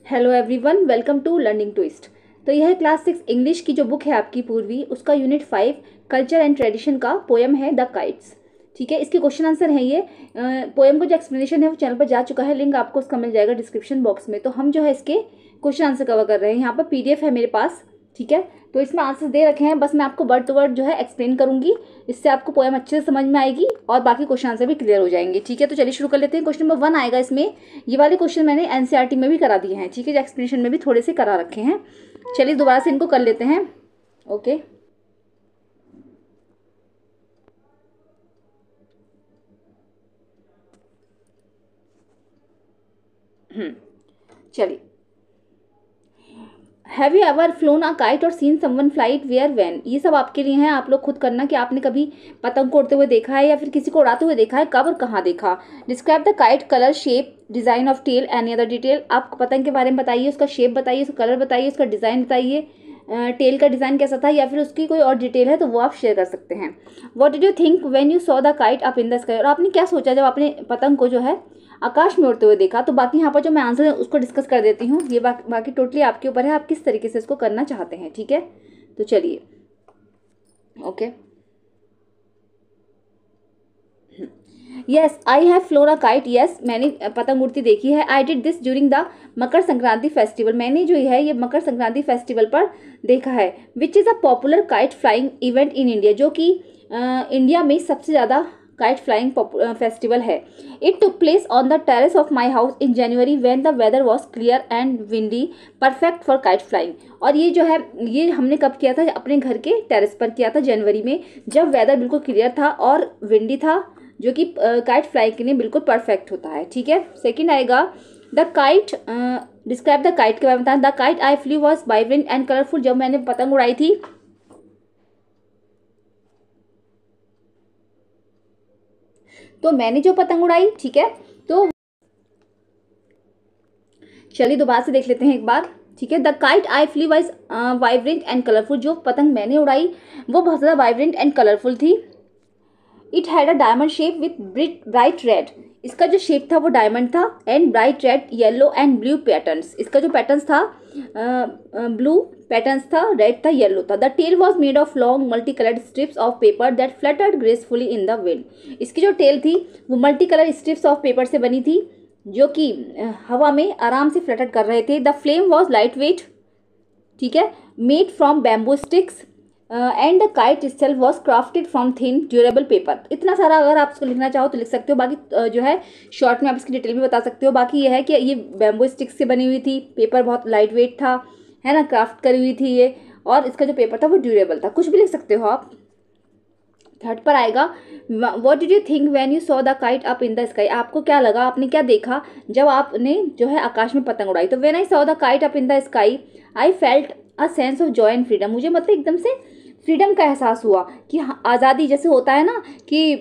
Hello everyone, welcome to learning twist. तो यह है क्लास 6 इंग्लिश की जो बुक है आपकी पूर्वी, उसका यूनिट 5 कल्चर एंड ट्रेडिशन का पोएम है द काइट्स। ठीक है, इसके क्वेश्चन आंसर है ये। पोएम का जो एक्सप्लेनेशन है वो चैनल पर जा चुका है, लिंक आपको उसका मिल जाएगा डिस्क्रिप्शन बॉक्स में। तो हम जो है इसके क्वेश्चन आंसर कवर कर रहे हैं। यहाँ पर पीडीएफ है मेरे पास। ठीक है, तो इसमें आंसर दे रखे हैं, बस मैं आपको वर्ड टू वर्ड जो है एक्सप्लेन करूंगी। इससे आपको पोएम अच्छे से समझ में आएगी और बाकी क्वेश्चन आंसर भी क्लियर हो जाएंगे। ठीक है, तो चलिए शुरू कर लेते हैं। क्वेश्चन नंबर 1 आएगा इसमें। ये वाले क्वेश्चन मैंने एनसीईआरटी में भी करा दिए हैं। ठीक है, जो एक्सप्लेनेशन में भी थोड़े से करा रखे हैं। चलिए दोबारा से इनको कर लेते हैं। ओके, चलिए। Have you ever flown a kite और seen someone flight where when? ये सब आपके लिए हैं, आप लोग खुद करना कि आपने कभी पतंग को उड़ते हुए देखा है या फिर किसी को उड़ाते हुए देखा है, कब और कहाँ देखा। Describe the kite colour shape design of tail any other detail. आप पतंग के बारे में बताइए, उसका शेप बताइए, उसका कलर बताइए, उसका डिज़ाइन बताइए, टेल का डिज़ाइन कैसा था, या फिर उसकी कोई और डिटेल है तो वो आप शेयर कर सकते हैं। What did you think when you saw the kite up in the sky? और आपने क्या सोचा जब आपने पतंग को जो है आकाश में उड़ते हुए देखा। तो बाकी यहाँ पर जो मैं आंसर है उसको डिस्कस कर देती हूँ। ये बाकी टोटली आपके ऊपर है, आप किस तरीके से इसको करना चाहते हैं। ठीक है, तो चलिए। Okay, yes I have phloem a kite. Yes, मैंने पतंग उड़ती देखी है। I did this during the Makar Sankranti festival. मैंने जो है ये मकर संक्रांति फेस्टिवल पर देखा है। Which is a popular kite flying event in India? जो कि इंडिया में सबसे ज़्यादा काइट फ्लाइंग फेस्टिवल है। It took place on the terrace of my house in January when the weather was clear and windy, perfect for kite flying. और ये जो है ये हमने कब किया था? अपने घर के टेरेस पर किया था जनवरी में, जब वेदर बिल्कुल क्लियर था और विंडी था, जो कि काइट फ्लाई के लिए बिल्कुल परफेक्ट होता है। ठीक है, सेकंड आएगा the kite. Describe the kite के बारे में बताना। The kite eye flu was vibrant and colourful. जब मैंने पतंग उड़ाई थी तो मैंने जो पतंग उड़ाई, ठीक है, तो चलिए दोबारा से देख लेते हैं एक बार। ठीक है, the kite I flew was vibrant and colourful. जो पतंग मैंने उड़ाई वो बहुत ज़्यादा वाइब्रेंट एंड कलरफुल थी। It had a diamond shape with bright red. इसका जो शेप था वो डायमंड था, and bright red yellow and blue patterns. इसका जो पैटर्न्स था ब्लू पैटर्न्स था, रेड था, येलो था। The tail was made of long multicoloured strips of paper that fluttered gracefully in the wind. इसकी जो टेल थी वो multi colour strips of paper से बनी थी, जो कि हवा में आराम से फ्लटर कर रहे थे। The flame was light weight, ठीक है, made from bamboo sticks and the kite itself was crafted from thin durable paper. इतना सारा अगर आप इसको लिखना चाहो तो लिख सकते हो। बाकी जो है शॉर्ट में आप इसकी डिटेल भी बता सकते हो। बाकी ये है कि ये बैम्बू स्टिक्स से बनी हुई थी, पेपर बहुत लाइट वेट था, है ना, क्राफ्ट करी हुई थी ये, और इसका जो पेपर था वो ड्यूरेबल था। कुछ भी लिख सकते हो आप। थर्ड पर आएगा what did you think when you saw the kite up in the sky? आपको क्या लगा, आपने क्या देखा जब आपने जो है आकाश में पतंग उड़ाई? तो when I saw the kite up in the sky I felt a sense of Joy and freedom. मुझे मतलब एकदम से फ्रीडम का एहसास हुआ कि आज़ादी जैसे होता है ना, कि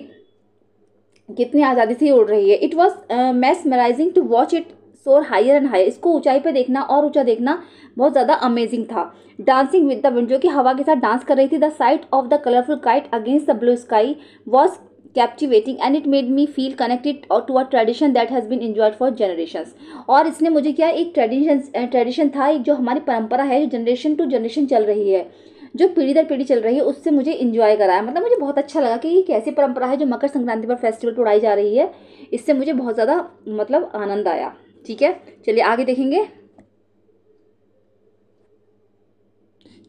कितनी आज़ादी से उड़ रही है। It was mesmerizing to watch it soar higher and higher. इसको ऊंचाई पे देखना और ऊंचा देखना बहुत ज़्यादा अमेजिंग था। डांसिंग विद द विंड, जो कि हवा के साथ डांस कर रही थी। The sight of the colourful kite against the blue sky was captivating and it made me feel connected to a tradition that has been enjoyed for generations. और इसने मुझे क्या, एक ट्रेडिशन था, एक जो हमारी परंपरा है, जो जनरेशन टू जनरेशन चल रही है, जो पीढ़ी दर पीढ़ी चल रही है, उससे मुझे इंजॉय कराया। मतलब मुझे बहुत अच्छा लगा कि ये कैसी परंपरा है जो मकर संक्रांति पर फेस्टिवल पर उड़ाई जा रही है। इससे मुझे बहुत ज़्यादा मतलब आनंद आया। ठीक है, चलिए आगे देखेंगे।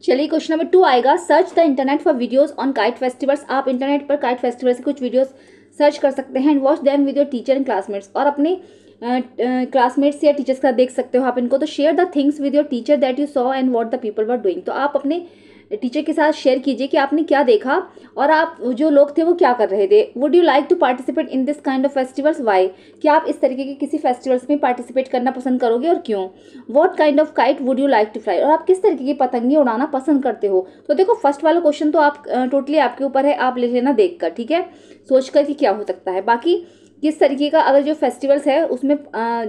चलिए क्वेश्चन नंबर 2 आएगा। Search the internet for videos on kite festivals. आप इंटरनेट पर काइट फेस्टिवल से कुछ वीडियोस सर्च कर सकते हैं। And watch them with your teacher and classmates. और अपने क्लासमेट्स या टीचर्स का देख सकते हो आप इनको। तो share the things with your teacher that you saw and what the people were doing. तो आप अपने टीचर के साथ शेयर कीजिए कि आपने क्या देखा और आप जो लोग थे वो क्या कर रहे थे। Would you like to participate in this kind of festivals? Why? क्या आप इस तरीके के किसी फेस्टिवल्स में पार्टिसिपेट करना पसंद करोगे और क्यों? What kind of kite would you like to fly? और आप किस तरीके की पतंगे उड़ाना पसंद करते हो? तो देखो फर्स्ट वाला क्वेश्चन तो आप टोटली आपके ऊपर है, आप लिख लेना देख कर, ठीक है, सोच कर कि क्या हो सकता है। बाकी किस तरीके का अगर जो फेस्टिवल्स है उसमें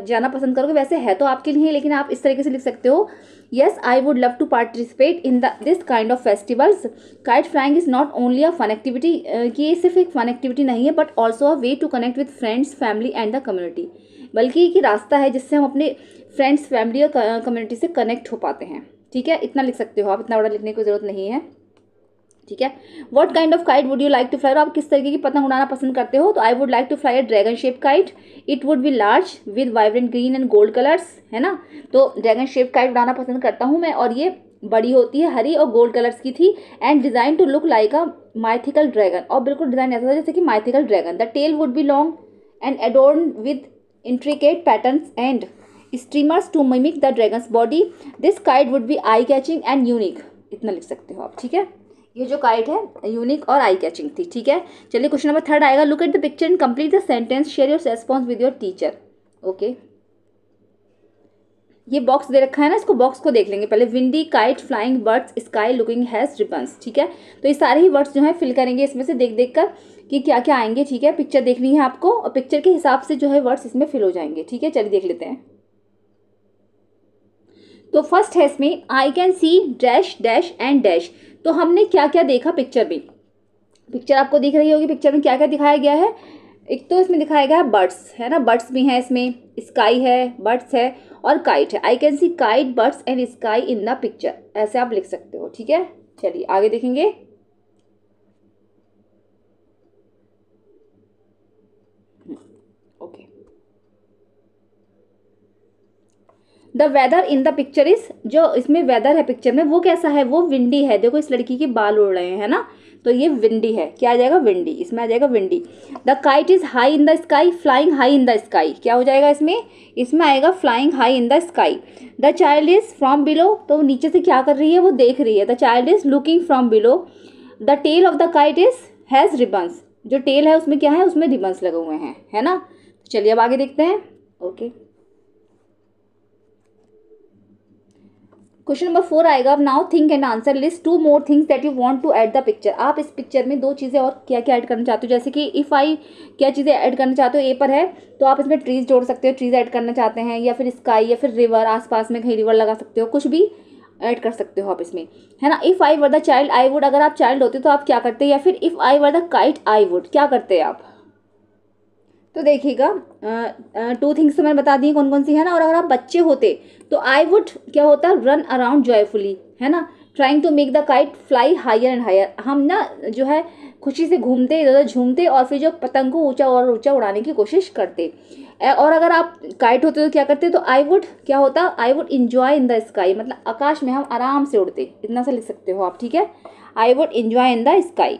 जाना पसंद करोगे, वैसे है तो आपके लिए, लेकिन आप इस तरीके से लिख सकते हो, yes I would love to participate in this kind of festivals. Kite flying is not only a fun activity, कि ये सिर्फ एक फन एक्टिविटी नहीं है, but also a way to connect with friends, family and the community. बल्कि एक रास्ता है जिससे हम अपने फ्रेंड्स, फैमिली और कम्युनिटी से कनेक्ट हो पाते हैं। ठीक है, इतना लिख सकते हो आप, इतना बड़ा लिखने की ज़रूरत नहीं है। ठीक है, what kind of kite would you like to fly, आप किस तरीके की पतंग उड़ाना पसंद करते हो? तो I would like to fly a dragon shape kite, it would be large with vibrant green and gold colours, है ना। तो ड्रैगन शेप काइट उड़ाना पसंद करता हूँ मैं, और ये बड़ी होती है, हरी और गोल्ड कलर्स की थी, and design to look like a mythical dragon, और बिल्कुल डिजाइन ऐसा था जैसे कि mythical dragon. The tail would be long and adorn with intricate patterns and streamers to mimic the dragon's body, this kite would be eye catching and unique, इतना लिख सकते हो आप। ठीक है, ये जो काइट है यूनिक और आई कैचिंग थी। ठीक है, चलिए क्वेश्चन नंबर 3 आएगा, look at the picture and complete the sentence, share your response with your teacher. Okay, ये बॉक्स दे रखा है ना, इसको बॉक्स को देख लेंगे पहले। Windy, kite, flying, birds, sky, looking, has, ribbons. ठीक है, तो ये सारे ही वर्ड्स जो है फिल करेंगे इसमें से देख देख कर कि क्या क्या आएंगे। ठीक है, पिक्चर देखनी है आपको और पिक्चर के हिसाब से जो है वर्ड्स इसमें फिल हो जाएंगे। ठीक है, चलिए देख लेते हैं। तो फर्स्ट है इसमें, I can see dash dash and dash. तो हमने क्या क्या देखा पिक्चर में? पिक्चर आपको दिख रही होगी, पिक्चर में क्या क्या दिखाया गया है। एक तो इसमें दिखाया गया है बर्ड्स, है ना, बर्ड्स भी हैं इसमें, स्काई है, बर्ड्स है और काइट है। आई can C kite, birds and sky in the picture, ऐसे आप लिख सकते हो। ठीक है, चलिए आगे देखेंगे। Okay, the weather in the picture is, जो इसमें वेदर है पिक्चर में वो कैसा है? वो विंडी है। देखो इस लड़की के बाल उड़ रहे हैं, है ना, तो ये विंडी है। क्या आ जाएगा? विंडी, इसमें आ जाएगा windy. The kite is high in the sky, flying high in the sky, क्या हो जाएगा इसमें? इसमें आएगा flying high in the sky. The child is from below, तो नीचे से क्या कर रही है? वो देख रही है। The child is looking from below. The tail of the kite is has ribbons, जो टेल है उसमें क्या है? उसमें रिबन्स लगे हुए हैं, है ना। चलिए अब आगे देखते हैं। ओके, क्वेश्चन नंबर 4 आएगा, अब now think and answer, list 2 more things that you want to add the picture. आप इस पिक्चर में 2 चीज़ें और क्या क्या ऐड करना चाहते हो? जैसे कि इफ़ आई, क्या चीज़ें ऐड करना चाहते हो? ए पर है तो आप इसमें ट्रीज जोड़ सकते हो, ट्रीज ऐड करना चाहते हैं, या फिर स्काई, या फिर रिवर, आसपास में कहीं रिवर लगा सकते हो, कुछ भी ऐड कर सकते हो आप इसमें, है ना। If I were the child I would, अगर आप चाइल्ड होते तो आप क्या करते? या फिर if I were the kite I would, क्या करते आप? तो देखिएगा, 2 थिंग्स तो मैंने बता दी कौन कौन सी है ना। और अगर आप बच्चे होते तो आई वुड क्या होता? रन अराउंड जॉयफुली, है ना, trying to make the kite fly higher and higher. हम ना जो है खुशी से घूमते, इधर उधर झूमते और फिर जो पतंग को ऊंचा और ऊंचा उड़ाने की कोशिश करते। और अगर आप काइट होते तो क्या करते? तो आई वुड क्या होता? आई would enjoy in the sky, मतलब आकाश में हम आराम से उड़ते, इतना सा लिख सकते हो आप। ठीक है, I would enjoy in the sky.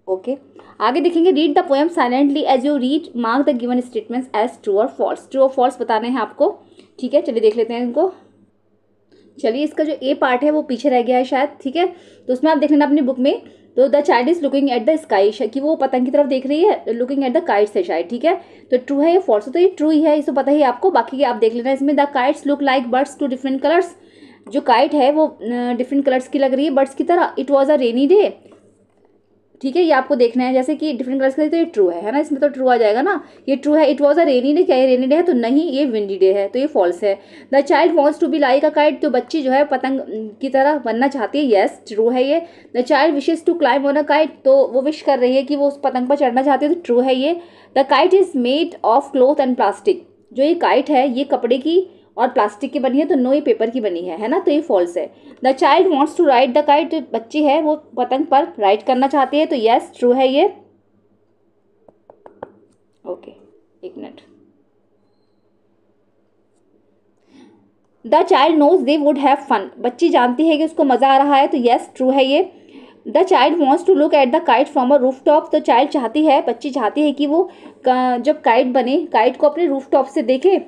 Okay, आगे देखेंगे, read the poem silently as you read, mark the given statements as true और फॉल्स। ट्रू और फॉल्स बताने हैं आपको। ठीक है, चलिए देख लेते हैं इनको। चलिए, इसका जो ए पार्ट है वो पीछे रह गया है शायद। ठीक है, तो उसमें आप देख लेना अपनी बुक में। तो the child is looking at the sky, कि वो पतंग की तरफ देख रही है, लुकिंग एट द काइट्स है शायद। ठीक है, तो ट्रू है या फॉल्स? तो ये ट्रू ही है, इसको पता ही आपको, बाकी आप देख लेना इसमें। The kites look like birds to different colours, जो काइट है वो डिफरेंट कलर्स की लग रही है बर्ड्स की तरह। It was a rainy day, ठीक है, ये आपको देखना है, जैसे कि डिफरेंट कलर्स का, तो ये ट्रू है ना, इसमें तो ट्रू आ जाएगा ना, ये ट्रू है। It was a rainy day, क्या ये रेनी डे है? तो नहीं, ये विंडी डे है, तो ये फॉल्स है। The child wants to be like a kite, तो बच्ची जो है पतंग की तरह बनना चाहती है, येस ट्रू है ये। The child wishes to climb on a kite, तो वो विश कर रही है कि वो उस पतंग पर चढ़ना चाहती है, तो ट्रू है ये। The kite is made of cloth and plastic, जो ये काइट है ये कपड़े की और प्लास्टिक की बनी है, तो नो ये पेपर की बनी है ना, तो ये फॉल्स है। The child wants to ride the kite, बच्ची है वो पतंग पर राइड करना चाहती है, तो यस ट्रू है ये। ओके, एक minute. The child knows they would have fun, बच्ची जानती है कि उसको मजा आ रहा है, तो यस ट्रू है ये। The child wants to look at the kite from a roof top, तो चाइल्ड चाहती है, बच्ची चाहती है कि वो जब काइट बने, काइट को अपने रूफ टॉप से देखे,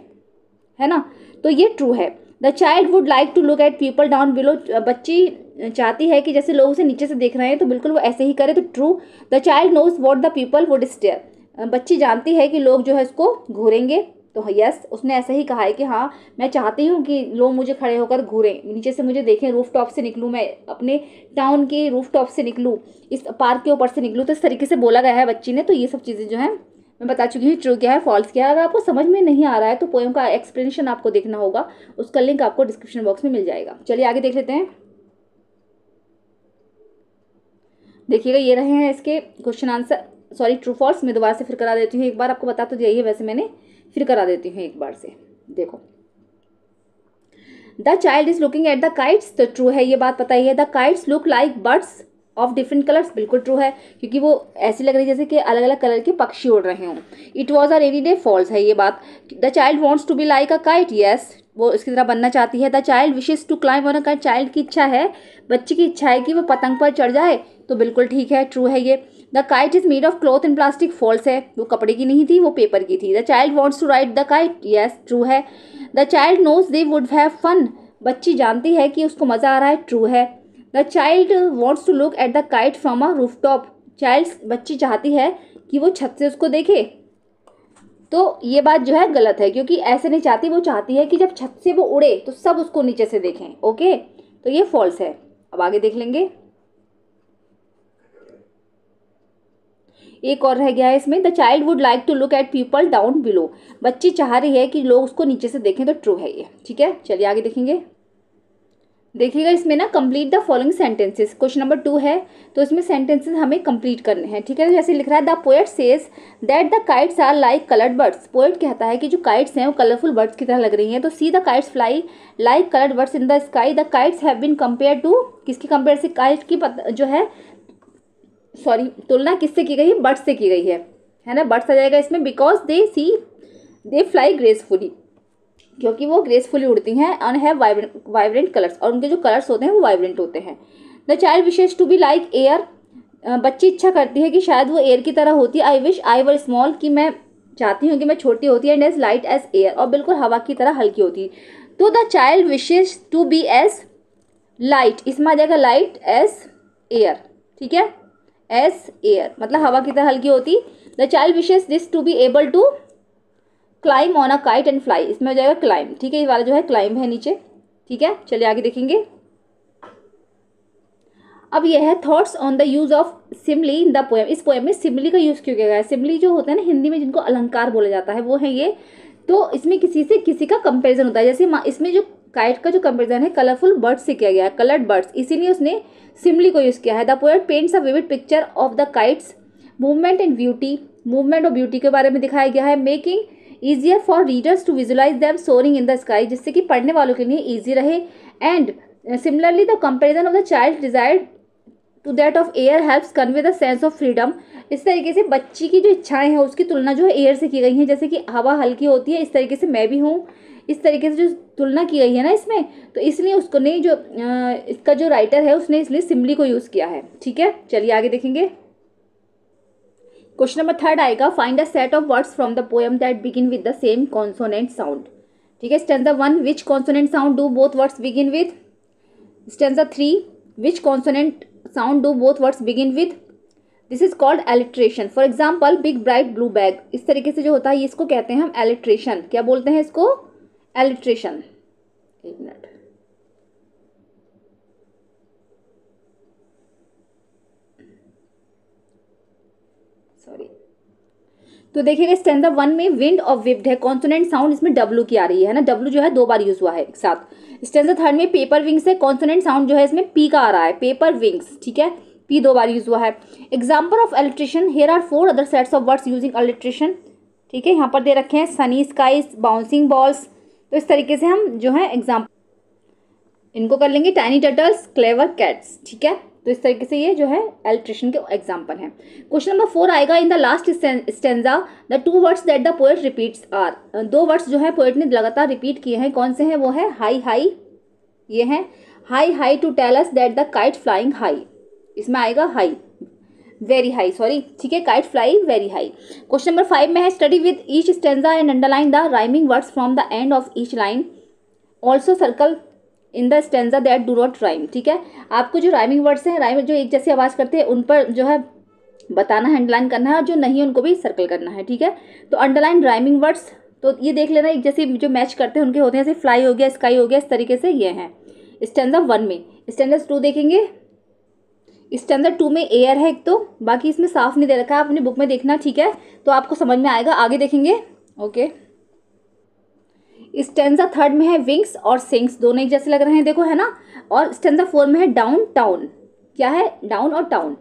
है ना, तो ये ट्रू है। The child would like to look at people down below, बच्ची चाहती है कि जैसे लोग उसे नीचे से देख रहे हैं तो बिल्कुल वो ऐसे ही करे, तो true. The child knows what the people would stare, बच्ची जानती है कि लोग जो है इसको घूरेंगे, तो यस उसने ऐसा ही कहा है कि हाँ मैं चाहती हूँ कि लोग मुझे खड़े होकर घूरें, नीचे से मुझे देखें, रूफ टॉप से निकलूँ, मैं अपने टाउन के रूफ टॉप से निकलूँ, इस पार्क के ऊपर से निकलूँ, तो इस तरीके से बोला गया है बच्ची ने। तो ये सब चीज़ें जो है मैं बता चुकी हूँ, ट्रू क्या है फॉल्स क्या है। अगर आपको समझ में नहीं आ रहा है तो पोएम का एक्सप्लेनेशन आपको देखना होगा, उसका लिंक आपको डिस्क्रिप्शन बॉक्स में मिल जाएगा। चलिए आगे देख लेते हैं। देखिएगा, ये रहे हैं इसके question answer, sorry true false. मैं दोबारा से फिर करा देती हूँ, एक बार आपको बता तो दिया ही है वैसे मैंने, फिर करा देती हूँ एक बार से। देखो, the child is looking at the kites, तो ट्रू है, ये बात पता ही है। The kites look like birds of different colours, बिल्कुल ट्रू है, क्योंकि वो ऐसी लग रही है जैसे कि अलग अलग कलर के पक्षी उड़ रहे हों। It was a rainy day, false है ये बात। The child wants to be like a kite, yes, वो इसकी तरह बनना चाहती है। The child wishes to climb on a kite, child की इच्छा है, बच्चे की इच्छा है कि वो पतंग पर चढ़ जाए, तो बिल्कुल ठीक है, ट्रू है ये। The kite is made of cloth and plastic, false है, वो कपड़े की नहीं थी, वो पेपर की थी। The child wants to ride the kite, yes, true है। The child knows they would have fun, बच्ची जानती है कि उसको मजा आ रहा है, ट्रू है। The child wants to look at the kite from a roof top, child, बच्ची चाहती है कि वो छत से उसको देखे, तो ये बात जो है गलत है, क्योंकि ऐसे नहीं चाहती, वो चाहती है कि जब छत से वो उड़े तो सब उसको नीचे से देखें। ओके, तो ये फॉल्स है। अब आगे देख लेंगे, एक और रह गया है इसमें। The child would like to look at people down below, बच्ची चाह रही है कि लोग उसको नीचे से देखें, तो ट्रू है ये। ठीक है, चलिए आगे देखेंगे। देखिएगा इसमें ना, complete the following sentences, question number 2 है, तो इसमें सेंटेंसेस हमें कंप्लीट करने हैं। ठीक है, तो जैसे लिख रहा है, the poet says that the kites are like coloured birds, poet कहता है कि जो काइट्स हैं वो कलरफुल बर्ड्स की तरह लग रही हैं। तो see the kites fly like coloured birds in the sky, the kites have been compare to, किसकी कंपेयर से, काइट की जो है, सॉरी, तुलना किससे की गई है, बर्ड्स से की गई है ना, बर्ड्स आ जाएगा इसमें, बिकॉज दे फ्लाई ग्रेसफुली, क्योंकि वो ग्रेसफुली उड़ती हैं, एंड हैव वाइब्रेंट कलर्स, और उनके जो कलर्स होते हैं वो वाइब्रेंट होते हैं। The child wishes to be like air, बच्ची इच्छा करती है कि शायद वो एयर की तरह होती है। I wish I were small, कि मैं चाहती हूँ कि मैं छोटी होती है, and as light as air, और बिल्कुल हवा की तरह हल्की होती। तो the child wishes to be as light, इसमें आ जाएगा लाइट एज एयर, ठीक है, एज एयर मतलब हवा की तरह हल्की होती। The child wishes this to be able to climb on a kite and fly, इसमें हो जाएगा क्लाइम, ठीक है, ये वाला जो है क्लाइम है नीचे। ठीक है, चलिए आगे देखेंगे। अब यह है thoughts on the use of simile in the poem, इस पोएम में सिमली का यूज क्यों किया गया है। सिमली जो होता है ना हिंदी में, जिनको अलंकार बोला जाता है, वो है ये। तो इसमें किसी से किसी का कंपेरिजन होता है, जैसे इसमें जो काइट का जो कंपेरिजन है कलरफुल बर्ड्स से किया गया है, कलर्ड बर्ड्स, इसीलिए उसने सिमली को यूज किया है। The poet paints a vivid picture of the kite's movement and beauty, movement और ब्यूटी के बारे में दिखाया गया है। Making easier for readers to visualise them soaring in the sky, जिससे कि पढ़ने वालों के लिए ईजी रहे। And similarly the comparison of the child desired to that of air helps convey the sense of freedom, इस तरीके से बच्ची की जो इच्छाएं हैं उसकी तुलना जो है एयर से की गई है, जैसे कि हवा हल्की होती है, इस तरीके से मैं भी हूँ, इस तरीके से जो तुलना की गई है ना इसमें, तो इसलिए उसको ने जो इसका जो राइटर है उसने इसलिए सिमली को यूज किया है। ठीक है, चलिए आगे देखेंगे। क्वेश्चन नंबर 3 आएगा, find a set of words from the poem that begin with the same consonant sound. ठीक है, stanza 1, which consonant sound do both words begin with. Stanza 3, which consonant sound do both words begin with. This is called alliteration. For example, big bright blue bag, इस तरीके से जो होता है इसको कहते हैं हम एलिट्रेशन। क्या बोलते हैं इसको, एलिट्रेशन। एक मिनट, सॉरी। तो देखिएगा स्टैंजा 1 में विंड और विप्ड है, कॉन्सोनेंट साउंड इसमें डब्ल्यू की आ रही है ना, डब्ल्यू जो है 2 बार यूज हुआ है एक साथ। स्टैंजा 3 में पेपर विंग्स है, कॉन्सोनेंट साउंड जो है इसमें पी का आ रहा है, पेपर विंग्स, ठीक है, पी 2 बार यूज हुआ है। Example of alliteration, here are 4 other sets of words using alliteration. ठीक है, यहाँ पर दे रखे हैं सनी स्काइज, बाउंसिंग बॉल्स, तो इस तरीके से हम जो है एग्जाम्पल इनको कर लेंगे। टाइनी टर्टल्स, क्लेवर कैट्स, ठीक है, तो इस तरीके से ये जो है एलिट्रेशन के एग्जाम्पल हैं। क्वेश्चन नंबर 4 आएगा, in the last stanza the 2 words that the poet repeats are, 2 words जो है पोएट ने लगातार रिपीट किए हैं, कौन से हैं, वो है हाई हाई, ये है high high to tell us that the kite flying high, इसमें आएगा हाई, वेरी हाई, सॉरी, ठीक है, kite fly very high. Question number 5 में है, study with each stanza and underline the rhyming words from the end of each line, also circle in the stanza that do not rhyme. ठीक है, आपको जो rhyming words हैं, rhyme जो एक जैसी आवाज़ करते हैं उन पर जो है बताना है, अंडरलाइन करना है, और जो नहीं उनको भी सर्कल करना है। ठीक है, तो अंडरलाइन राइमिंग वर्ड्स, तो ये देख लेना एक जैसे जो मैच करते हैं उनके होते हैं, जैसे फ्लाई हो गया, स्काई हो गया, इस तरीके से ये हैं स्टेंजा 1 में। स्टेंजा 2 देखेंगे, स्टेंजा 2 में एयर है एक, तो बाकी इसमें साफ नहीं दे रखा है, अपनी बुक में देखना, ठीक है, तो आपको समझ में आएगा, आगे देखेंगे। ओके, स्टेंजा 3 में है विंग्स और सिंग्स, दोनों एक जैसे लग रहे हैं, देखो है ना, और स्टेंजा 4 में है डाउन टाउन, क्या है, डाउन और टाउन।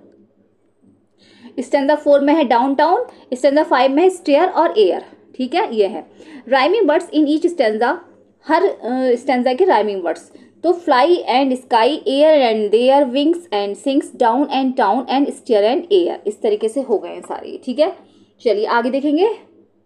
स्टेंजा 4 में है डाउन टाउन, स्टेंजा 5 में है स्टेयर और एयर। ठीक है, ये है rhyming words in each stanza, हर स्टेंजा के राइमिंग वर्ड्स। तो fly and sky, air and there, wings and sings, down and town and stare and air, इस तरीके से हो गए हैं सारे, ठीक है। चलिए आगे देखेंगे।